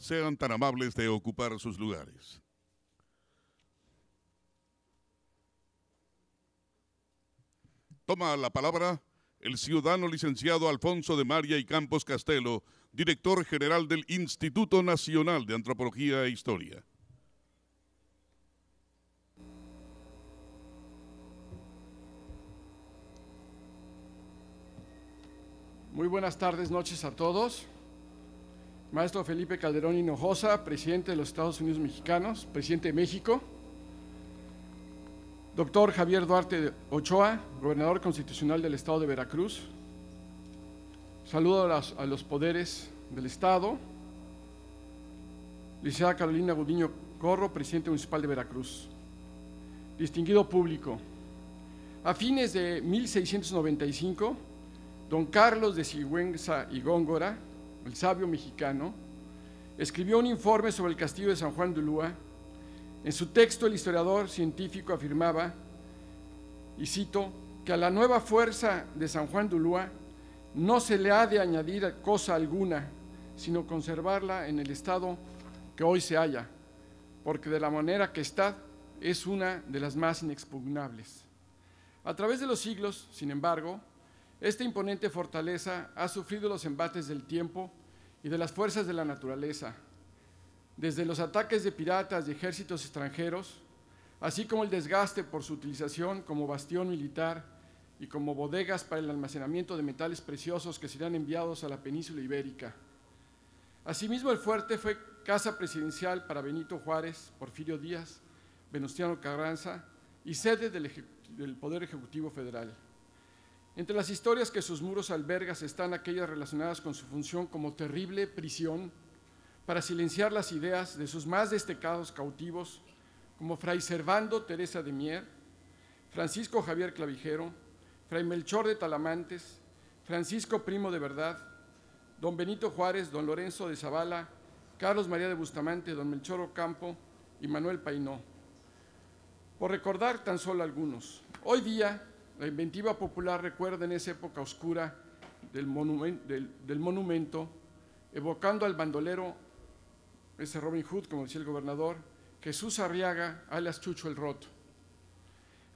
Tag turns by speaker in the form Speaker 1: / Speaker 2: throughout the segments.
Speaker 1: sean tan amables de ocupar sus lugares. Toma la palabra el ciudadano licenciado Alfonso de María y Campos Castelo, director general del Instituto Nacional de Antropología e Historia.
Speaker 2: Muy buenas tardes, noches a todos. Maestro Felipe Calderón Hinojosa, presidente de los Estados Unidos Mexicanos, presidente de México. Doctor Javier Duarte Ochoa, gobernador constitucional del Estado de Veracruz. Saludo a los poderes del Estado. Licenciada Carolina Gudiño Corro, presidente municipal de Veracruz. Distinguido público. A fines de 1695, don Carlos de Sigüenza y Góngora, el sabio mexicano, escribió un informe sobre el castillo de San Juan de Ulúa. En su texto, el historiador científico afirmaba, y cito, que a la nueva fuerza de San Juan de Ulúa no se le ha de añadir cosa alguna, sino conservarla en el estado que hoy se halla, porque de la manera que está es una de las más inexpugnables. A través de los siglos, sin embargo, esta imponente fortaleza ha sufrido los embates del tiempo y de las fuerzas de la naturaleza, desde los ataques de piratas y ejércitos extranjeros, así como el desgaste por su utilización como bastión militar y como bodegas para el almacenamiento de metales preciosos que serán enviados a la península ibérica. Asimismo, el fuerte fue casa presidencial para Benito Juárez, Porfirio Díaz, Venustiano Carranza y sede del Poder Ejecutivo Federal. Entre las historias que sus muros albergan están aquellas relacionadas con su función como terrible prisión para silenciar las ideas de sus más destacados cautivos, como Fray Servando Teresa de Mier, Francisco Javier Clavijero, Fray Melchor de Talamantes, Francisco Primo de Verdad, don Benito Juárez, don Lorenzo de Zavala, Carlos María de Bustamante, don Melchor Ocampo y Manuel Painó. Por recordar tan solo algunos, hoy día la inventiva popular recuerda en esa época oscura del monumento, evocando al bandolero, ese Robin Hood, como decía el gobernador, Jesús Arriaga, alias Chucho el Roto.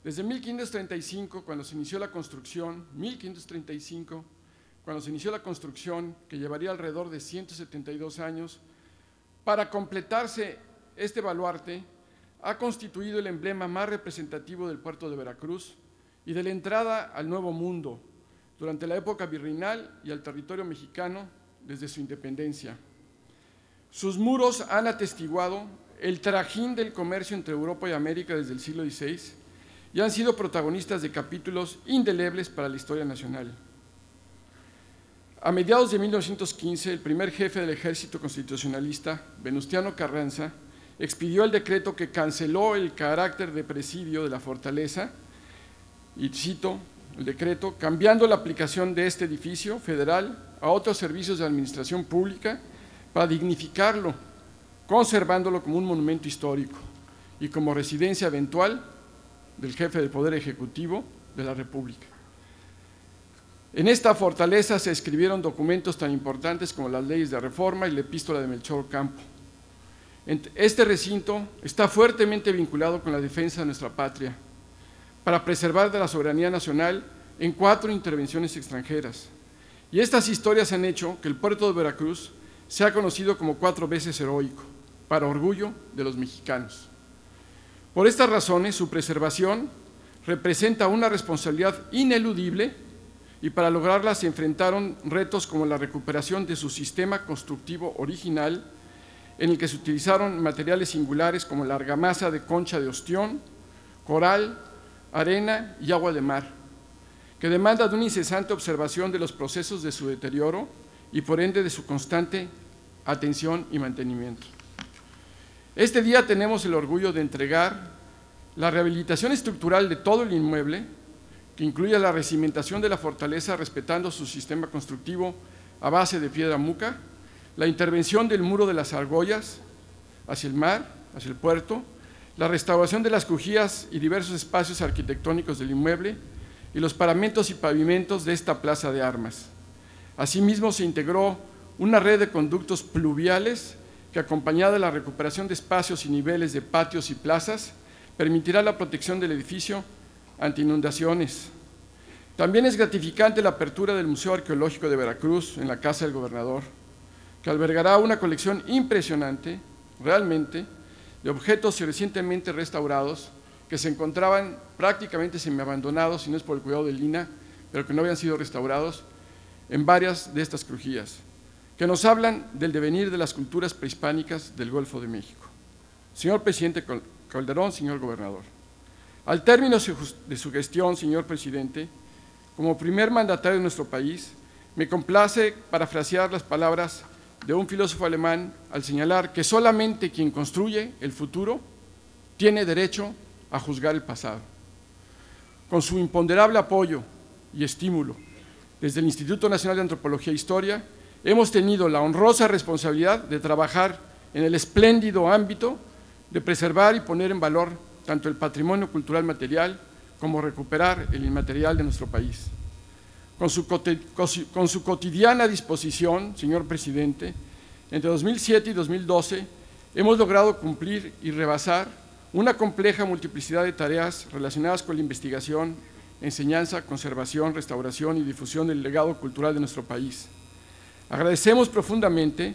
Speaker 2: Desde 1535, cuando se inició la construcción, que llevaría alrededor de 172 años, para completarse este baluarte, ha constituido el emblema más representativo del puerto de Veracruz y de la entrada al Nuevo Mundo, durante la época virreinal y al territorio mexicano desde su independencia. Sus muros han atestiguado el trajín del comercio entre Europa y América desde el siglo XVI y han sido protagonistas de capítulos indelebles para la historia nacional. A mediados de 1915, el primer jefe del ejército constitucionalista, Venustiano Carranza, expidió el decreto que canceló el carácter de presidio de la fortaleza, y cito el decreto, cambiando la aplicación de este edificio federal a otros servicios de administración pública para dignificarlo, conservándolo como un monumento histórico y como residencia eventual del jefe del Poder Ejecutivo de la República. En esta fortaleza se escribieron documentos tan importantes como las leyes de reforma y la epístola de Melchor Ocampo. Este recinto está fuertemente vinculado con la defensa de nuestra patria, para preservar de la soberanía nacional en 4 intervenciones extranjeras. Y estas historias han hecho que el puerto de Veracruz sea conocido como 4 veces heroico, para orgullo de los mexicanos. Por estas razones, su preservación representa una responsabilidad ineludible y para lograrla se enfrentaron retos como la recuperación de su sistema constructivo original, en el que se utilizaron materiales singulares como la argamasa de concha de ostión, coral, arena y agua de mar, que demanda de una incesante observación de los procesos de su deterioro y por ende de su constante atención y mantenimiento. Este día tenemos el orgullo de entregar la rehabilitación estructural de todo el inmueble, que incluye la recimentación de la fortaleza respetando su sistema constructivo a base de piedra muca, la intervención del muro de las argollas hacia el mar, hacia el puerto, la restauración de las crujías y diversos espacios arquitectónicos del inmueble y los paramentos y pavimentos de esta plaza de armas. Asimismo, se integró una red de conductos pluviales que, acompañada de la recuperación de espacios y niveles de patios y plazas, permitirá la protección del edificio ante inundaciones. También es gratificante la apertura del Museo Arqueológico de Veracruz en la Casa del Gobernador, que albergará una colección impresionante, realmente, de objetos recientemente restaurados que se encontraban prácticamente semiabandonados, si no es por el cuidado del INAH, pero que no habían sido restaurados, en varias de estas crujías, que nos hablan del devenir de las culturas prehispánicas del Golfo de México. Señor Presidente Calderón, señor Gobernador, al término de su gestión, señor Presidente, como primer mandatario de nuestro país, me complace parafrasear las palabras de un filósofo alemán al señalar que solamente quien construye el futuro tiene derecho a juzgar el pasado. Con su imponderable apoyo y estímulo desde el Instituto Nacional de Antropología e Historia, hemos tenido la honrosa responsabilidad de trabajar en el espléndido ámbito de preservar y poner en valor tanto el patrimonio cultural material como recuperar el inmaterial de nuestro país. Con su cotidiana disposición, señor Presidente, entre 2007 y 2012 hemos logrado cumplir y rebasar una compleja multiplicidad de tareas relacionadas con la investigación, enseñanza, conservación, restauración y difusión del legado cultural de nuestro país. Agradecemos profundamente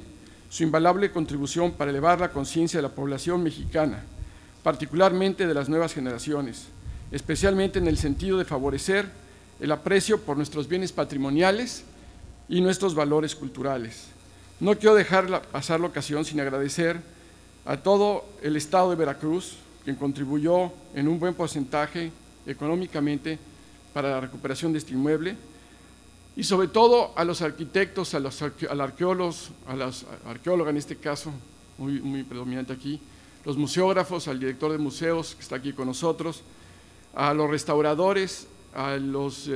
Speaker 2: su invaluable contribución para elevar la conciencia de la población mexicana, particularmente de las nuevas generaciones, especialmente en el sentido de favorecer el aprecio por nuestros bienes patrimoniales y nuestros valores culturales. No quiero dejar pasar la ocasión sin agradecer a todo el Estado de Veracruz, quien contribuyó en un buen porcentaje económicamente para la recuperación de este inmueble, y sobre todo a los arquitectos, a las arqueólogas en este caso, muy predominante aquí, los museógrafos, al director de museos que está aquí con nosotros, a los restauradores, a las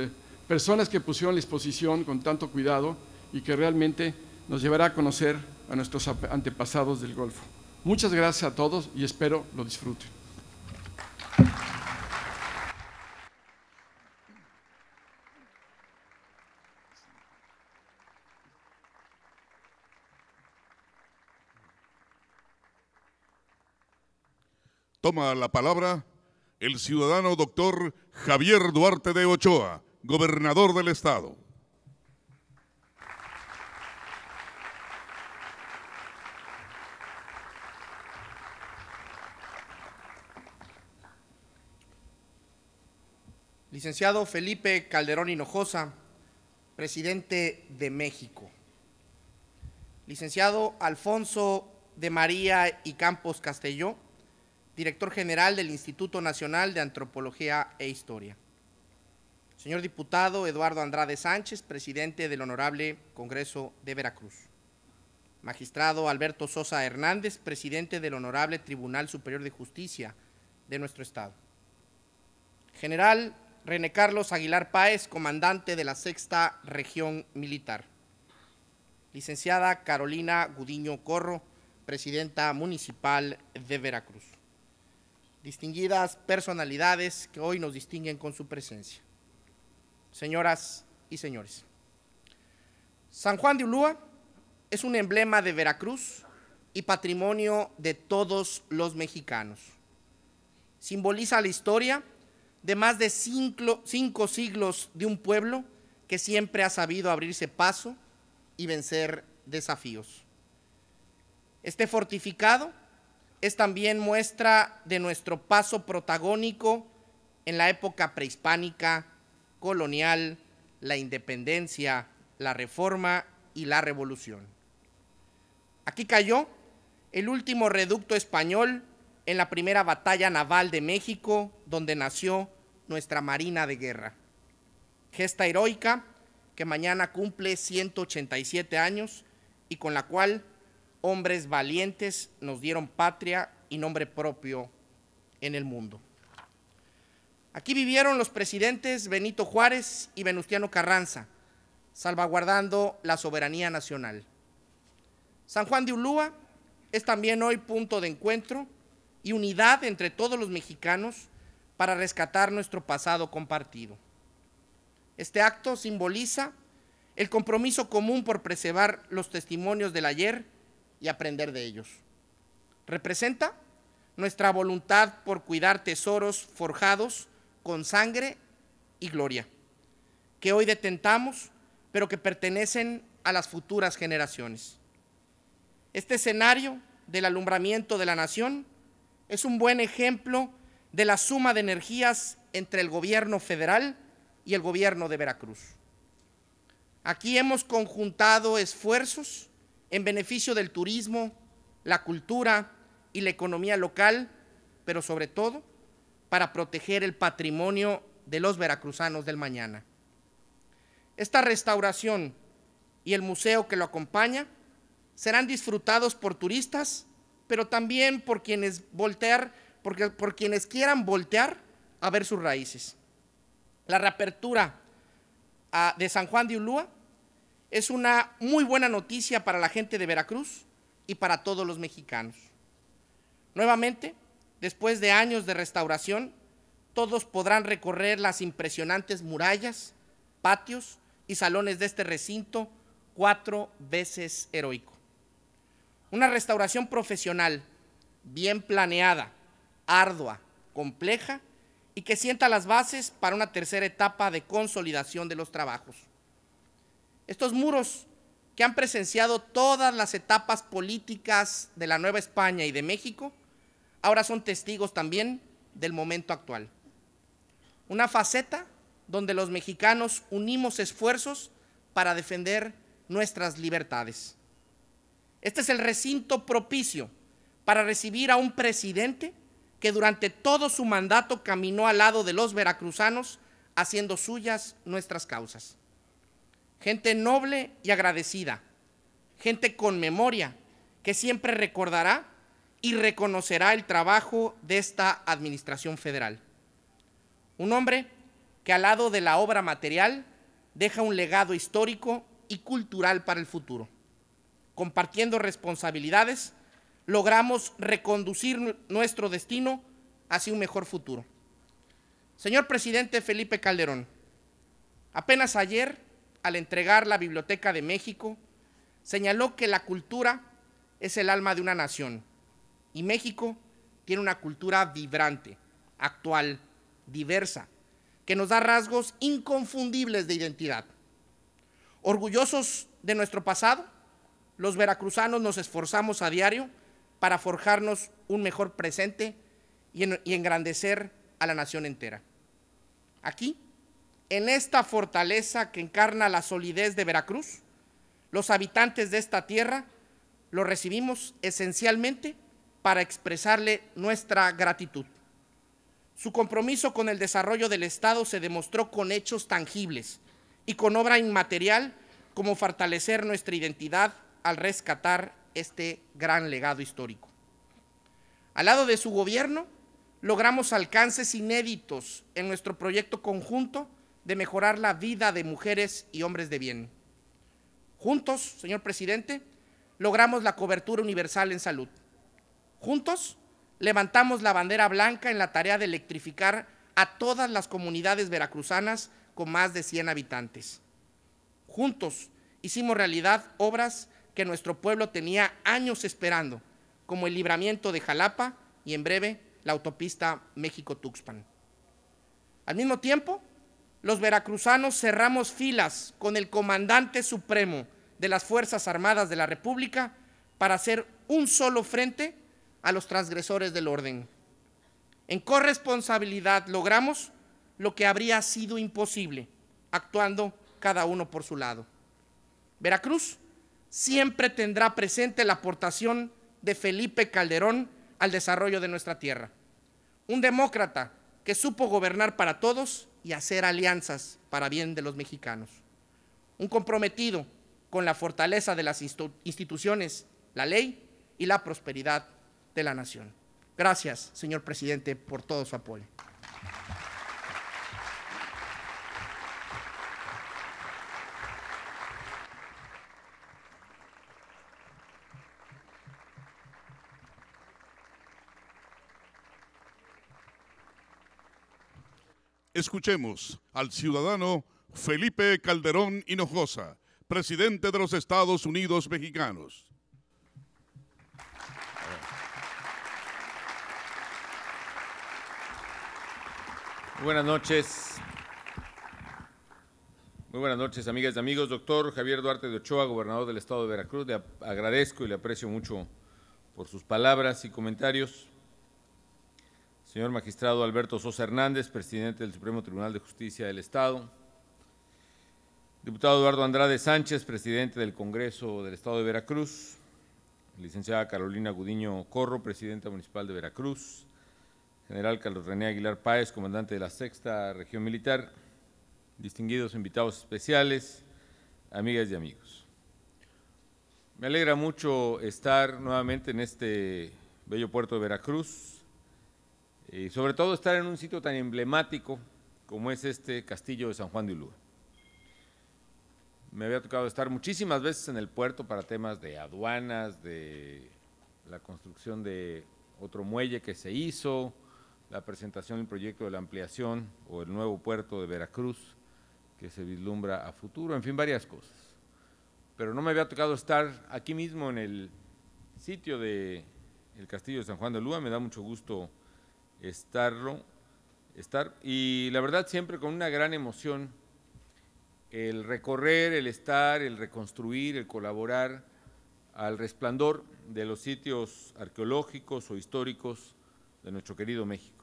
Speaker 2: personas que pusieron la exposición con tanto cuidado y que realmente nos llevará a conocer a nuestros antepasados del Golfo. Muchas gracias a todos y espero lo disfruten.
Speaker 1: Toma la palabra el ciudadano doctor Javier Duarte de Ochoa, gobernador del estado.
Speaker 3: Licenciado Felipe Calderón Hinojosa, presidente de México. Licenciado Alfonso de María y Campos Castelló, director general del Instituto Nacional de Antropología e Historia. Señor diputado Eduardo Andrade Sánchez, presidente del Honorable Congreso de Veracruz. Magistrado Alberto Sosa Hernández, presidente del Honorable Tribunal Superior de Justicia de nuestro estado. General René Carlos Aguilar Páez, comandante de la 6ª Región Militar. Licenciada Carolina Gudiño Corro, presidenta municipal de Veracruz. Distinguidas personalidades que hoy nos distinguen con su presencia. Señoras y señores, San Juan de Ulúa es un emblema de Veracruz y patrimonio de todos los mexicanos. Simboliza la historia de más de 5 siglos de un pueblo que siempre ha sabido abrirse paso y vencer desafíos. Este fortificado es también muestra de nuestro paso protagónico en la época prehispánica, colonial, la independencia, la reforma y la revolución. Aquí cayó el último reducto español en la primera batalla naval de México, donde nació nuestra Marina de Guerra. Gesta heroica que mañana cumple 187 años y con la cual hombres valientes nos dieron patria y nombre propio en el mundo. Aquí vivieron los presidentes Benito Juárez y Venustiano Carranza, salvaguardando la soberanía nacional. San Juan de Ulúa es también hoy punto de encuentro y unidad entre todos los mexicanos para rescatar nuestro pasado compartido. Este acto simboliza el compromiso común por preservar los testimonios del ayer y aprender de ellos. Representa nuestra voluntad por cuidar tesoros forjados con sangre y gloria, que hoy detentamos, pero que pertenecen a las futuras generaciones. Este escenario del alumbramiento de la nación es un buen ejemplo de la suma de energías entre el gobierno federal y el gobierno de Veracruz. Aquí hemos conjuntado esfuerzos en beneficio del turismo, la cultura y la economía local, pero sobre todo para proteger el patrimonio de los veracruzanos del mañana. Esta restauración y el museo que lo acompaña serán disfrutados por turistas, pero también por quienes quieran voltear a ver sus raíces. La reapertura de San Juan de Ulúa es una muy buena noticia para la gente de Veracruz y para todos los mexicanos. Nuevamente, después de años de restauración, todos podrán recorrer las impresionantes murallas, patios y salones de este recinto 4 veces heroico. Una restauración profesional, bien planeada, ardua, compleja y que sienta las bases para una tercera etapa de consolidación de los trabajos. Estos muros que han presenciado todas las etapas políticas de la Nueva España y de México, ahora son testigos también del momento actual. Una faceta donde los mexicanos unimos esfuerzos para defender nuestras libertades. Este es el recinto propicio para recibir a un presidente que durante todo su mandato caminó al lado de los veracruzanos haciendo suyas nuestras causas. Gente noble y agradecida, gente con memoria que siempre recordará y reconocerá el trabajo de esta administración federal. Un hombre que al lado de la obra material deja un legado histórico y cultural para el futuro. Compartiendo responsabilidades, logramos reconducir nuestro destino hacia un mejor futuro. Señor presidente Felipe Calderón, apenas ayer, al entregar la Biblioteca de México, señaló que la cultura es el alma de una nación y México tiene una cultura vibrante, actual, diversa, que nos da rasgos inconfundibles de identidad. Orgullosos de nuestro pasado, los veracruzanos nos esforzamos a diario para forjarnos un mejor presente y engrandecer a la nación entera. Aquí, en esta fortaleza que encarna la solidez de Veracruz, los habitantes de esta tierra lo recibimos esencialmente para expresarle nuestra gratitud. Su compromiso con el desarrollo del Estado se demostró con hechos tangibles y con obra inmaterial como fortalecer nuestra identidad al rescatar este gran legado histórico. Al lado de su gobierno, logramos alcances inéditos en nuestro proyecto conjunto de mejorar la vida de mujeres y hombres de bien. Juntos, señor presidente, logramos la cobertura universal en salud. Juntos, levantamos la bandera blanca en la tarea de electrificar a todas las comunidades veracruzanas con más de 100 habitantes. Juntos, hicimos realidad obras que nuestro pueblo tenía años esperando, como el libramiento de Jalapa y en breve la autopista México-Tuxpan. Al mismo tiempo, los veracruzanos cerramos filas con el comandante supremo de las Fuerzas Armadas de la República para hacer un solo frente a los transgresores del orden. En corresponsabilidad logramos lo que habría sido imposible, actuando cada uno por su lado. Veracruz siempre tendrá presente la aportación de Felipe Calderón al desarrollo de nuestra tierra. Un demócrata que supo gobernar para todos y hacer alianzas para bien de los mexicanos. Un comprometido con la fortaleza de las instituciones, la ley y la prosperidad de la nación. Gracias, señor presidente, por todo su apoyo.
Speaker 1: Escuchemos al ciudadano Felipe Calderón Hinojosa, presidente de los Estados Unidos mexicanos.
Speaker 4: Buenas noches. Muy buenas noches, amigas y amigos. Doctor Javier Duarte de Ochoa, gobernador del estado de Veracruz, le agradezco y le aprecio mucho por sus palabras y comentarios. Señor magistrado Alberto Sosa Hernández, presidente del Supremo Tribunal de Justicia del Estado. Diputado Eduardo Andrade Sánchez, presidente del Congreso del Estado de Veracruz. Licenciada Carolina Gudiño Corro, presidenta municipal de Veracruz. General Carlos René Aguilar Páez, comandante de la Sexta Región Militar. Distinguidos invitados especiales, amigas y amigos. Me alegra mucho estar nuevamente en este bello puerto de Veracruz y sobre todo estar en un sitio tan emblemático como es este Castillo de San Juan de Ulúa. Me había tocado estar muchísimas veces en el puerto para temas de aduanas, de la construcción de otro muelle que se hizo, la presentación del proyecto de la ampliación o el nuevo puerto de Veracruz que se vislumbra a futuro, en fin, varias cosas. Pero no me había tocado estar aquí mismo en el sitio del Castillo de San Juan de Ulúa, me da mucho gusto estar, y la verdad siempre con una gran emoción el recorrer, el estar, el reconstruir, el colaborar al resplandor de los sitios arqueológicos o históricos de nuestro querido México.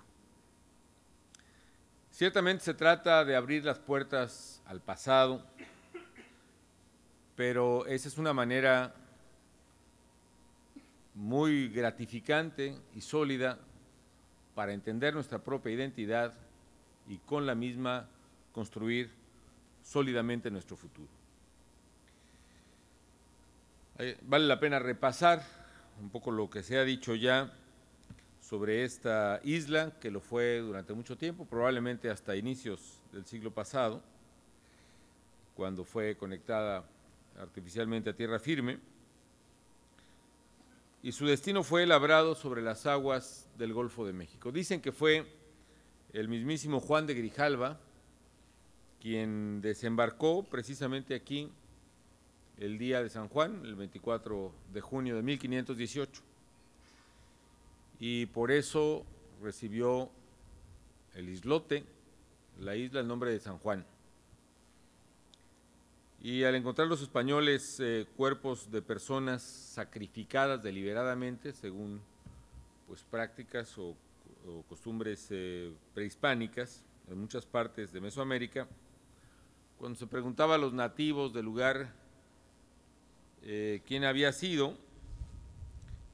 Speaker 4: Ciertamente se trata de abrir las puertas al pasado, pero esa es una manera muy gratificante y sólida para entender nuestra propia identidad y con la misma construir sólidamente nuestro futuro. Vale la pena repasar un poco lo que se ha dicho ya sobre esta isla, que lo fue durante mucho tiempo, probablemente hasta inicios del siglo pasado, cuando fue conectada artificialmente a tierra firme, y su destino fue labrado sobre las aguas del Golfo de México. Dicen que fue el mismísimo Juan de Grijalva quien desembarcó precisamente aquí el día de San Juan, el 24 de junio de 1518, y por eso recibió el islote, la isla, el nombre de San Juan. Y al encontrar los españoles cuerpos de personas sacrificadas deliberadamente, según pues, prácticas o costumbres prehispánicas en muchas partes de Mesoamérica, cuando se preguntaba a los nativos del lugar quién había sido,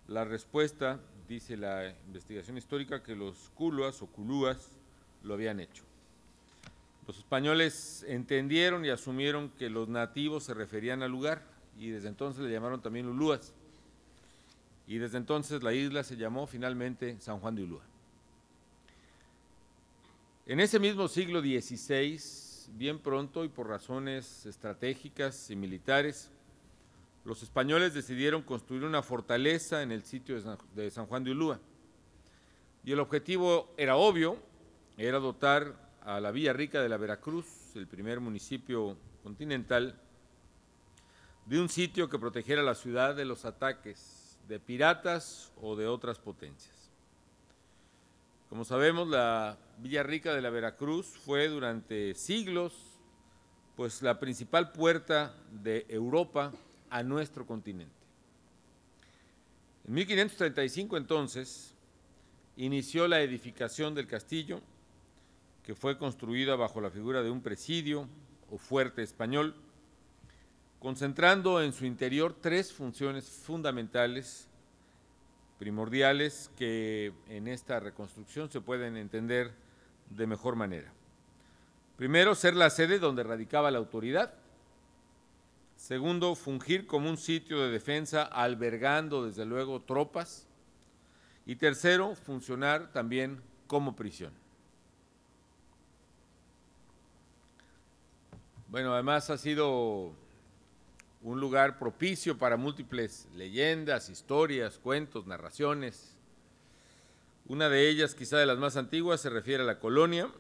Speaker 4: la respuesta, dice la investigación histórica, que los culuas o culúas lo habían hecho. Los españoles entendieron y asumieron que los nativos se referían al lugar y desde entonces le llamaron también Ulúas. Y desde entonces la isla se llamó finalmente San Juan de Ulúa. En ese mismo siglo XVI, bien pronto y por razones estratégicas y militares, los españoles decidieron construir una fortaleza en el sitio de San Juan de Ulúa. Y el objetivo era obvio, era dotar a la Villa Rica de la Veracruz, el primer municipio continental, de un sitio que protegiera la ciudad de los ataques de piratas o de otras potencias. Como sabemos, la Villa Rica de la Veracruz fue durante siglos pues, la principal puerta de Europa a nuestro continente. En 1535, entonces, inició la edificación del castillo, que fue construida bajo la figura de un presidio o fuerte español, concentrando en su interior tres funciones fundamentales, primordiales, que en esta reconstrucción se pueden entender de mejor manera. Primero, ser la sede donde radicaba la autoridad. Segundo, fungir como un sitio de defensa, albergando desde luego tropas. Y tercero, funcionar también como prisión. Bueno, además ha sido un lugar propicio para múltiples leyendas, historias, cuentos, narraciones. Una de ellas, quizá de las más antiguas, se refiere a la colonia.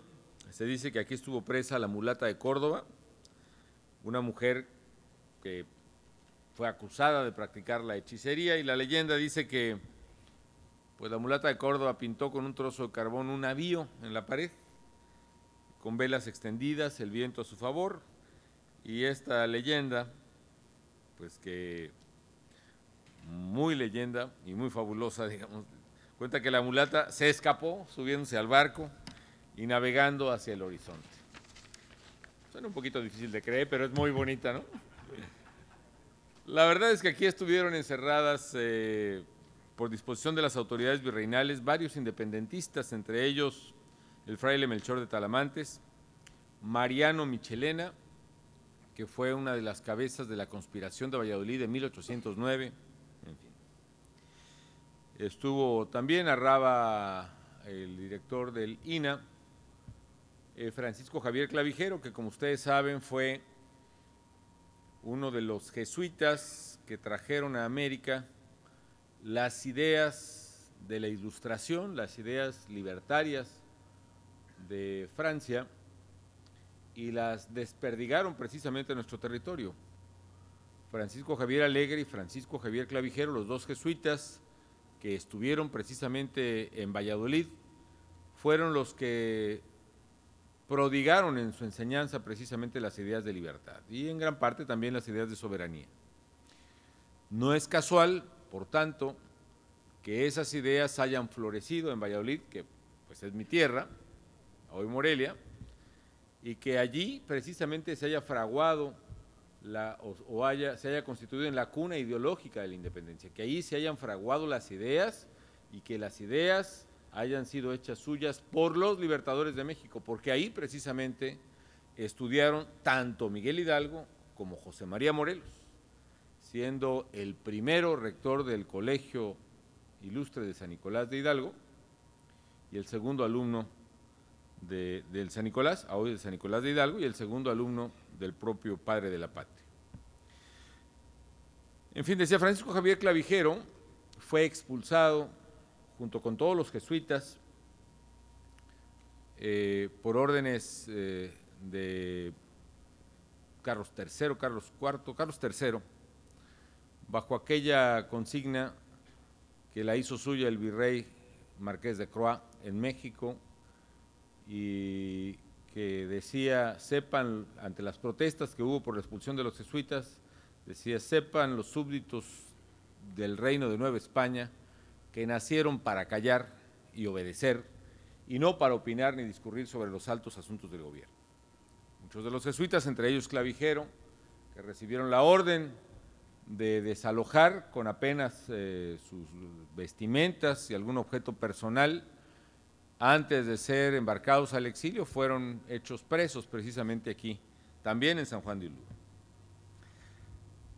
Speaker 4: Se dice que aquí estuvo presa la mulata de Córdoba, una mujer que fue acusada de practicar la hechicería, y la leyenda dice que pues, la mulata de Córdoba pintó con un trozo de carbón un navío en la pared con velas extendidas, el viento a su favor, y esta leyenda, pues que muy leyenda y muy fabulosa, digamos, cuenta que la mulata se escapó subiéndose al barco y navegando hacia el horizonte. Suena un poquito difícil de creer, pero es muy bonita, ¿no? La verdad es que aquí estuvieron encerradas por disposición de las autoridades virreinales varios independentistas, entre ellos el fraile Melchor de Talamantes, Mariano Michelena, que fue una de las cabezas de la conspiración de Valladolid de 1809, en fin. Estuvo también Arraba, el director del INA, Francisco Javier Clavijero, que como ustedes saben fue uno de los jesuitas que trajeron a América las ideas de la Ilustración, las ideas libertarias de Francia, y las desperdigaron precisamente en nuestro territorio. Francisco Javier Alegre y Francisco Javier Clavijero, los dos jesuitas que estuvieron precisamente en Valladolid, fueron los que prodigaron en su enseñanza precisamente las ideas de libertad y en gran parte también las ideas de soberanía. No es casual, por tanto, que esas ideas hayan florecido en Valladolid, que pues es mi tierra, hoy Morelia, y que allí precisamente se haya fraguado se haya constituido en la cuna ideológica de la independencia, que allí se hayan fraguado las ideas y que las ideas hayan sido hechas suyas por los libertadores de México, porque ahí precisamente estudiaron tanto Miguel Hidalgo como José María Morelos, siendo el primero rector del Colegio Ilustre de San Nicolás de Hidalgo y el segundo alumno del San Nicolás, hoy de San Nicolás de Hidalgo, y el segundo alumno del propio padre de la patria. En fin, decía Francisco Javier Clavijero, fue expulsado junto con todos los jesuitas por órdenes de Carlos III, Carlos IV, Carlos III, bajo aquella consigna que la hizo suya el virrey Marqués de Croix en México, y que decía, sepan, ante las protestas que hubo por la expulsión de los jesuitas, decía, sepan los súbditos del reino de Nueva España que nacieron para callar y obedecer, y no para opinar ni discurrir sobre los altos asuntos del gobierno. Muchos de los jesuitas, entre ellos Clavijero, que recibieron la orden de desalojar con apenas sus vestimentas y algún objeto personal, antes de ser embarcados al exilio, fueron hechos presos precisamente aquí, también en San Juan de Ulúa.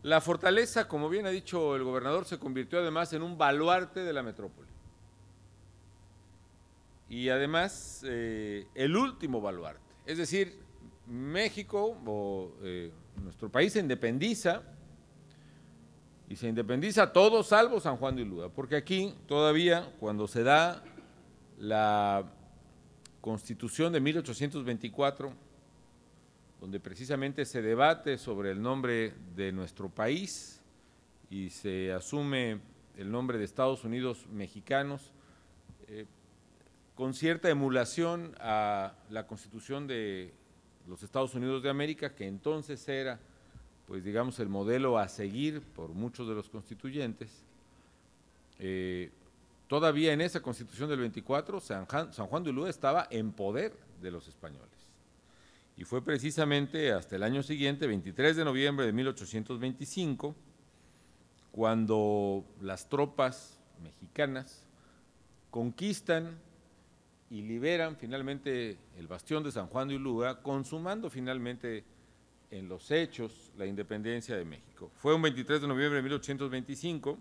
Speaker 4: La fortaleza, como bien ha dicho el gobernador, se convirtió además en un baluarte de la metrópoli. Y además, el último baluarte. Es decir, México, nuestro país se independiza, y se independiza todo salvo San Juan de Ulúa, porque aquí todavía, cuando se da la Constitución de 1824, donde precisamente se debate sobre el nombre de nuestro país y se asume el nombre de Estados Unidos Mexicanos, con cierta emulación a la Constitución de los Estados Unidos de América, que entonces era, pues digamos, el modelo a seguir por muchos de los constituyentes. Todavía en esa Constitución del 24, San Juan de Ulúa estaba en poder de los españoles. Y fue precisamente hasta el año siguiente, 23 de noviembre de 1825, cuando las tropas mexicanas conquistan y liberan finalmente el bastión de San Juan de Ulúa, consumando finalmente en los hechos la independencia de México. Fue un 23 de noviembre de 1825,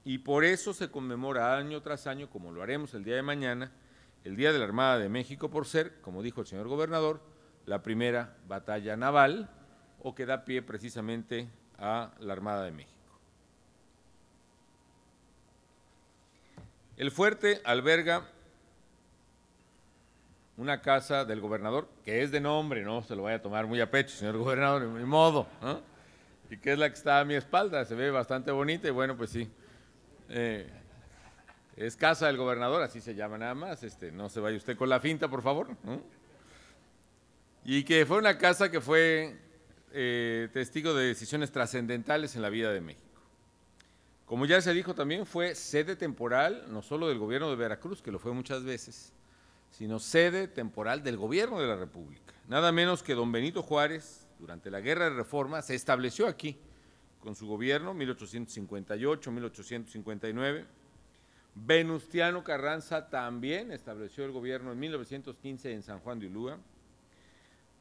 Speaker 4: y por eso se conmemora año tras año, como lo haremos el día de mañana, el Día de la Armada de México, por ser, como dijo el señor gobernador, la primera batalla naval, o que da pie precisamente a la Armada de México. El fuerte alberga una casa del gobernador, que es de nombre, no se lo vaya a tomar muy a pecho, señor gobernador, en mi modo, ¿no? Y que es la que está a mi espalda, se ve bastante bonita, y bueno, pues sí, es casa del gobernador, así se llama nada más, no se vaya usted con la finta, por favor, ¿no? y que fue una casa que fue testigo de decisiones trascendentales en la vida de México. Como ya se dijo también, fue sede temporal no solo del gobierno de Veracruz, que lo fue muchas veces, sino sede temporal del gobierno de la República. Nada menos que don Benito Juárez, durante la Guerra de Reforma, se estableció aquí con su gobierno, 1858-1859. Venustiano Carranza también estableció el gobierno en 1915 en San Juan de Ulúa.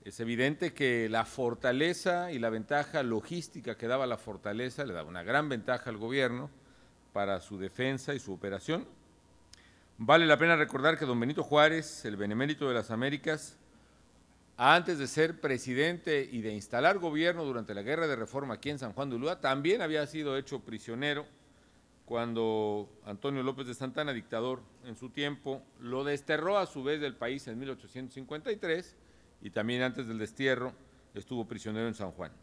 Speaker 4: Es evidente que la fortaleza y la ventaja logística que daba la fortaleza le daba una gran ventaja al gobierno para su defensa y su operación. Vale la pena recordar que don Benito Juárez, el benemérito de las Américas, antes de ser presidente y de instalar gobierno durante la Guerra de Reforma aquí en San Juan de Ulúa, también había sido hecho prisionero cuando Antonio López de Santana, dictador en su tiempo, lo desterró a su vez del país en 1853 y también antes del destierro estuvo prisionero en San Juan.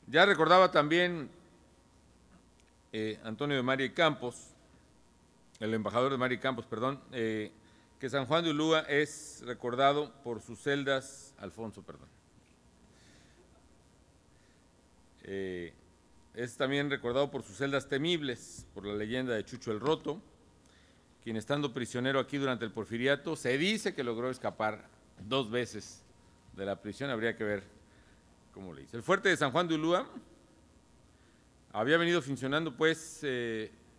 Speaker 4: Ya recordaba también Antonio de María y Campos, el embajador de María y Campos, perdón, que San Juan de Ulúa es recordado por sus celdas, es también recordado por sus celdas temibles, por la leyenda de Chucho el Roto, quien estando prisionero aquí durante el Porfiriato, se dice que logró escapar 2 veces de la prisión, habría que ver cómo le hizo. El fuerte de San Juan de Ulúa había venido funcionando pues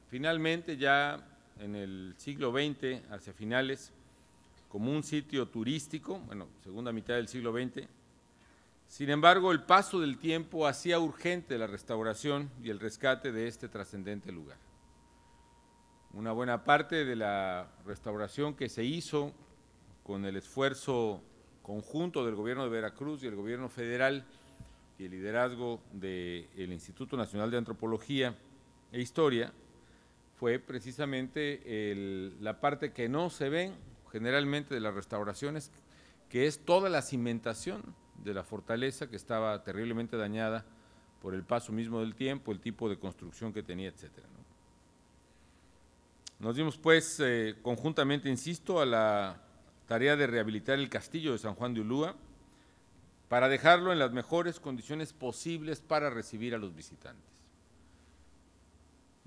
Speaker 4: finalmente ya en el siglo XX, hacia finales, como un sitio turístico, bueno, segunda mitad del siglo XX. Sin embargo, el paso del tiempo hacía urgente la restauración y el rescate de este trascendente lugar. Una buena parte de la restauración que se hizo con el esfuerzo conjunto del gobierno de Veracruz y el gobierno federal y el liderazgo del Instituto Nacional de Antropología e Historia, fue precisamente la parte que no se ven generalmente de las restauraciones, que es toda la cimentación de la fortaleza que estaba terriblemente dañada por el paso mismo del tiempo, el tipo de construcción que tenía, etcétera, ¿no? Nos dimos pues conjuntamente, insisto, a la tarea de rehabilitar el castillo de San Juan de Ulúa para dejarlo en las mejores condiciones posibles para recibir a los visitantes.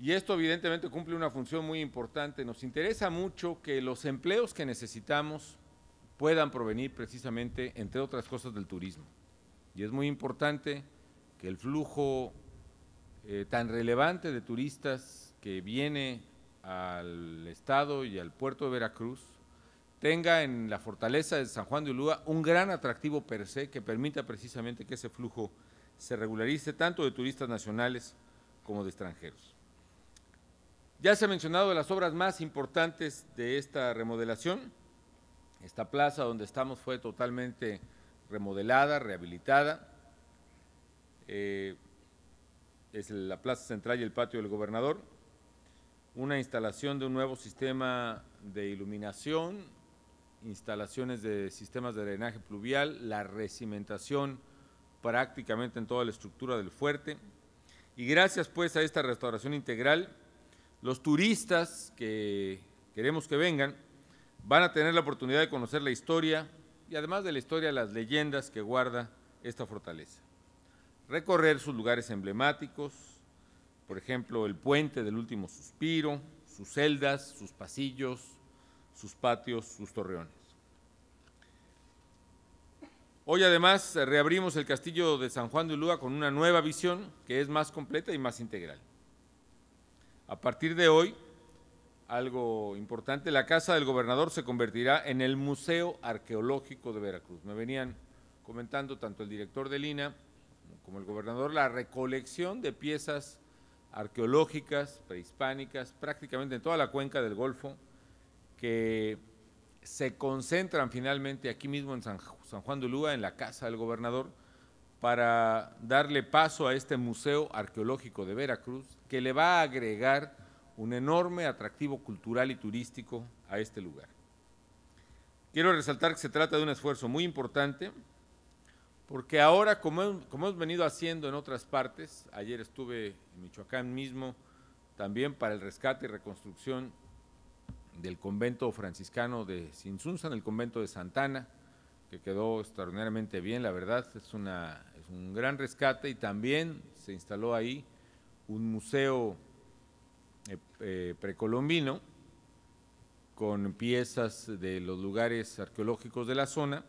Speaker 4: Y esto evidentemente cumple una función muy importante. Nos interesa mucho que los empleos que necesitamos puedan provenir precisamente, entre otras cosas, del turismo. Y es muy importante que el flujo tan relevante de turistas que viene al estado y al puerto de Veracruz tenga en la fortaleza de San Juan de Ulúa un gran atractivo per se que permita precisamente que ese flujo se regularice tanto de turistas nacionales como de extranjeros. Ya se ha mencionado de las obras más importantes de esta remodelación. Esta plaza donde estamos fue totalmente remodelada, rehabilitada. Es la plaza central y el patio del gobernador. Una instalación de un nuevo sistema de iluminación, instalaciones de sistemas de drenaje pluvial, la recimentación prácticamente en toda la estructura del fuerte. Y gracias pues a esta restauración integral, los turistas que queremos que vengan van a tener la oportunidad de conocer la historia y además de la historia, las leyendas que guarda esta fortaleza. Recorrer sus lugares emblemáticos, por ejemplo, el puente del último suspiro, sus celdas, sus pasillos, sus patios, sus torreones. Hoy además reabrimos el castillo de San Juan de Ulúa con una nueva visión que es más completa y más integral. A partir de hoy, algo importante, la Casa del Gobernador se convertirá en el Museo Arqueológico de Veracruz. Me venían comentando tanto el director del INAH como el gobernador la recolección de piezas arqueológicas, prehispánicas, prácticamente en toda la cuenca del Golfo, que se concentran finalmente aquí mismo en San Juan de Ulúa, en la Casa del Gobernador, para darle paso a este Museo Arqueológico de Veracruz, que le va a agregar un enorme atractivo cultural y turístico a este lugar. Quiero resaltar que se trata de un esfuerzo muy importante, porque ahora, como hemos venido haciendo en otras partes, ayer estuve en Michoacán mismo, también para el rescate y reconstrucción del convento franciscano de Sinsunzan, el convento de Santana, que quedó extraordinariamente bien, la verdad, es un gran rescate, y también se instaló ahí un museo precolombino con piezas de los lugares arqueológicos de la zona.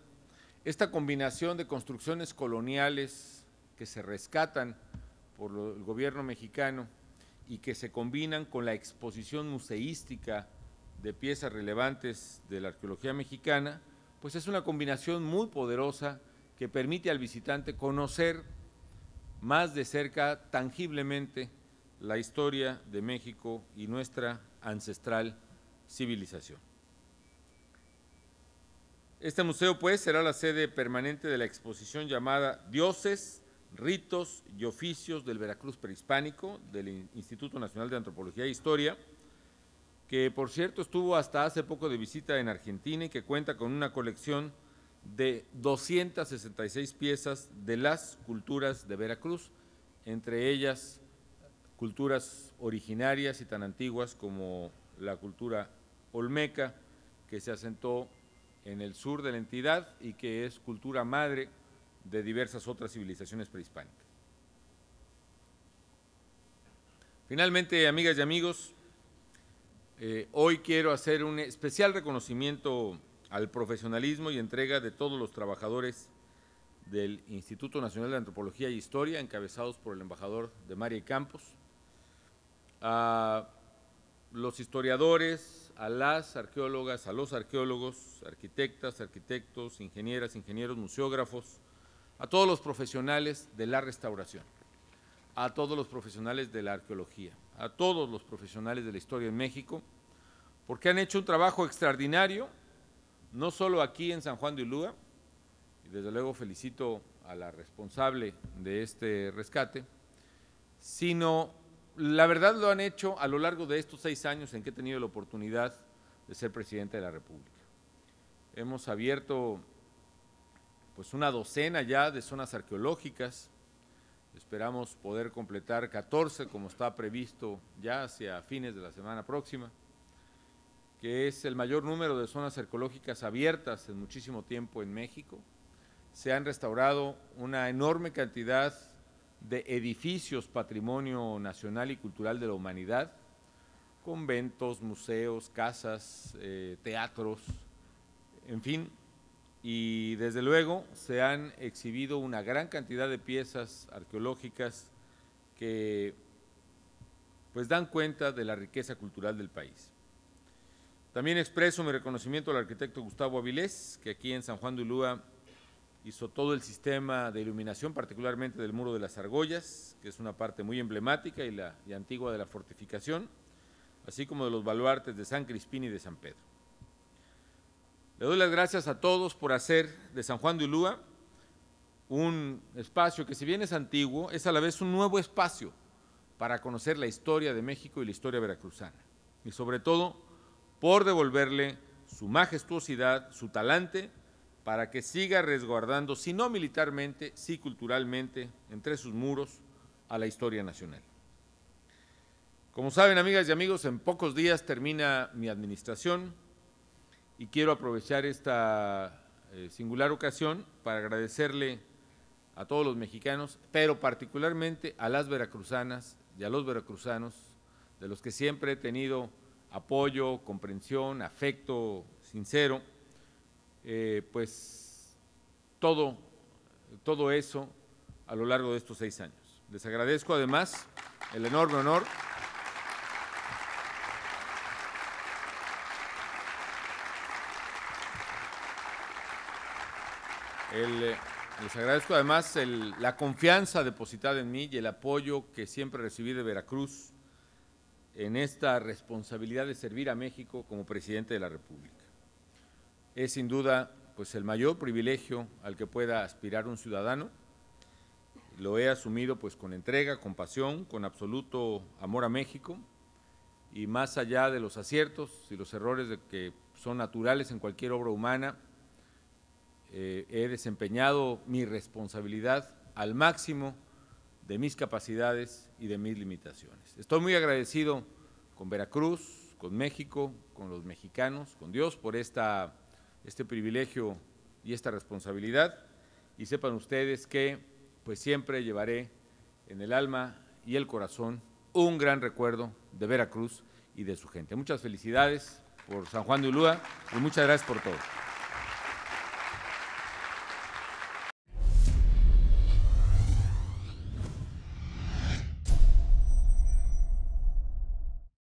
Speaker 4: Esta combinación de construcciones coloniales que se rescatan por el gobierno mexicano y que se combinan con la exposición museística de piezas relevantes de la arqueología mexicana, pues es una combinación muy poderosa que permite al visitante conocer más de cerca, tangiblemente, la historia de México y nuestra ancestral civilización. Este museo, pues, será la sede permanente de la exposición llamada Dioses, Ritos y Oficios del Veracruz Prehispánico, del Instituto Nacional de Antropología e Historia, que, por cierto, estuvo hasta hace poco de visita en Argentina y que cuenta con una colección de 266 piezas de las culturas de Veracruz, entre ellas culturas originarias y tan antiguas como la cultura olmeca, que se asentó en el sur de la entidad y que es cultura madre de diversas otras civilizaciones prehispánicas. Finalmente, amigas y amigos, hoy quiero hacer un especial reconocimiento al profesionalismo y entrega de todos los trabajadores del Instituto Nacional de Antropología e Historia, encabezados por el embajador de María y Campos, a los historiadores, a las arqueólogas, a los arqueólogos, arquitectas, arquitectos, ingenieras, ingenieros, museógrafos, a todos los profesionales de la restauración, a todos los profesionales de la arqueología, a todos los profesionales de la historia en México, porque han hecho un trabajo extraordinario, no solo aquí en San Juan de Ulúa, y desde luego felicito a la responsable de este rescate, sino la verdad lo han hecho a lo largo de estos 6 años en que he tenido la oportunidad de ser presidente de la República. Hemos abierto pues una docena ya de zonas arqueológicas, esperamos poder completar 14 como está previsto ya hacia fines de la semana próxima, que es el mayor número de zonas arqueológicas abiertas en muchísimo tiempo en México. Se han restaurado una enorme cantidad de edificios patrimonio nacional y cultural de la humanidad, conventos, museos, casas, teatros, en fin, y desde luego se han exhibido una gran cantidad de piezas arqueológicas que pues dan cuenta de la riqueza cultural del país. También expreso mi reconocimiento al arquitecto Gustavo Avilés, que aquí en San Juan de Ulúa hizo todo el sistema de iluminación, particularmente del Muro de las Argollas, que es una parte muy emblemática y antigua de la fortificación, así como de los baluartes de San Crispín y de San Pedro. Le doy las gracias a todos por hacer de San Juan de Ulúa un espacio que, si bien es antiguo, es a la vez un nuevo espacio para conocer la historia de México y la historia veracruzana, y sobre todo por devolverle su majestuosidad, su talante, para que siga resguardando, si no militarmente, sí culturalmente, entre sus muros, a la historia nacional. Como saben, amigas y amigos, en pocos días termina mi administración y quiero aprovechar esta singular ocasión para agradecerle a todos los mexicanos, pero particularmente a las veracruzanas y a los veracruzanos, de los que siempre he tenido apoyo, comprensión, afecto sincero, pues todo eso a lo largo de estos 6 años. Les agradezco además el enorme honor les agradezco además la confianza depositada en mí y el apoyo que siempre recibí de Veracruz en esta responsabilidad de servir a México como presidente de la República. Es sin duda pues el mayor privilegio al que pueda aspirar un ciudadano. Lo he asumido pues con entrega, con pasión, con absoluto amor a México, y más allá de los aciertos y los errores de que son naturales en cualquier obra humana, he desempeñado mi responsabilidad al máximo de mis capacidades y de mis limitaciones. Estoy muy agradecido con Veracruz, con México, con los mexicanos, con Dios por este privilegio y esta responsabilidad, y sepan ustedes que pues siempre llevaré en el alma y el corazón un gran recuerdo de Veracruz y de su gente. Muchas felicidades por San Juan de Ulúa y muchas gracias por todo.